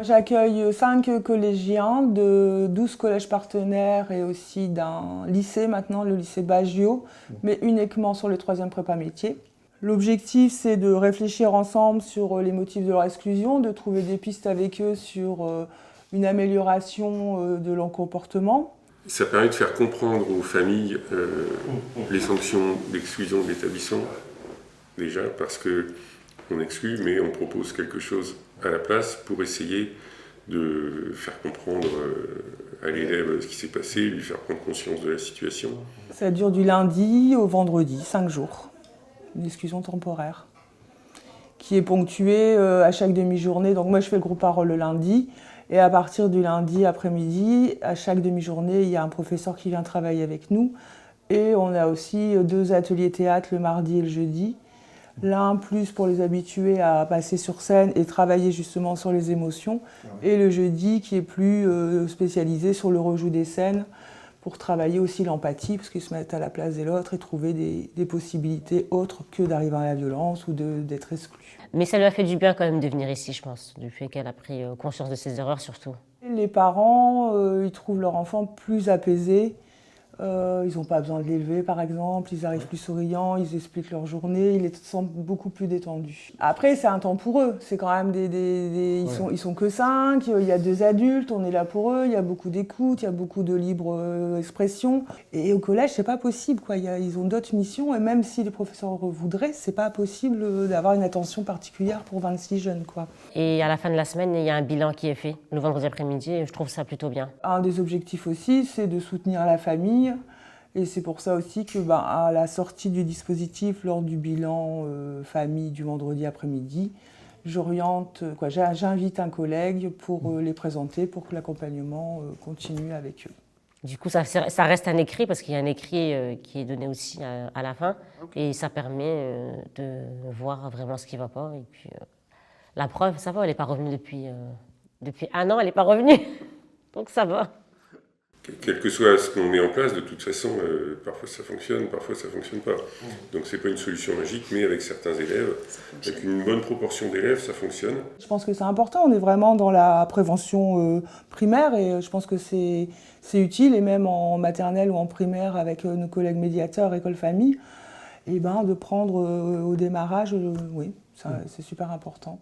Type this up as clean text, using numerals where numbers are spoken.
J'accueille 5 collégiens de 12 collèges partenaires et aussi d'un lycée maintenant, le lycée Baggio, mais uniquement sur les 3e prépa métiers. L'objectif, c'est de réfléchir ensemble sur les motifs de leur exclusion, de trouver des pistes avec eux sur une amélioration de leur comportement. Ça permet de faire comprendre aux familles les sanctions d'exclusion de l'établissement, déjà parce qu'on exclut, mais on propose quelque chose à la place pour essayer de faire comprendre à l'élève ce qui s'est passé, lui faire prendre conscience de la situation. Ça dure du lundi au vendredi, 5 jours. Une exclusion temporaire qui est ponctuée à chaque demi-journée. Donc moi je fais le groupe parole le lundi et à partir du lundi après-midi, à chaque demi-journée, il y a un professeur qui vient travailler avec nous et on a aussi 2 ateliers théâtre le mardi et le jeudi. L'un plus pour les habituer à passer sur scène et travailler justement sur les émotions et le jeudi qui est plus spécialisé sur le rejout des scènes pour travailler aussi l'empathie, parce qu'ils se mettent à la place de l'autre et trouver des possibilités autres que d'arriver à la violence ou d'être exclu. Mais ça lui a fait du bien quand même de venir ici, je pense, du fait qu'elle a pris conscience de ses erreurs surtout. Les parents, ils trouvent leur enfant plus apaisé. Ils n'ont pas besoin de l'élever par exemple, ils arrivent plus souriants, ils expliquent leur journée, ils les sentent beaucoup plus détendus. Après c'est un temps pour eux, c'est quand même ils sont que 5, il y a 2 adultes, on est là pour eux, il y a beaucoup d'écoute, il y a beaucoup de libre expression. Et au collège c'est pas possible, quoi. Ils ont d'autres missions et même si les professeurs voudraient, c'est pas possible d'avoir une attention particulière pour 26 jeunes, quoi. Et à la fin de la semaine, il y a un bilan qui est fait, le vendredi après-midi, et je trouve ça plutôt bien. Un des objectifs aussi, c'est de soutenir la famille. Et c'est pour ça aussi que, à la sortie du dispositif, lors du bilan famille du vendredi après-midi, j'invite un collègue pour les présenter, pour que l'accompagnement continue avec eux. Du coup, ça reste un écrit, parce qu'il y a un écrit qui est donné aussi à la fin, et ça permet de voir vraiment ce qui ne va pas. Et puis, la preuve, ça va, elle n'est pas revenue depuis 1 an, elle n'est pas revenue, donc ça va. Quel que soit ce qu'on met en place, de toute façon, parfois ça fonctionne, parfois ça ne fonctionne pas. Donc c'est pas une solution magique, mais avec certains élèves, avec une bonne proportion d'élèves, ça fonctionne. Je pense que c'est important, on est vraiment dans la prévention primaire et je pense que c'est utile, et même en maternelle ou en primaire avec nos collègues médiateurs, école famille, et de prendre au démarrage, oui, c'est super important.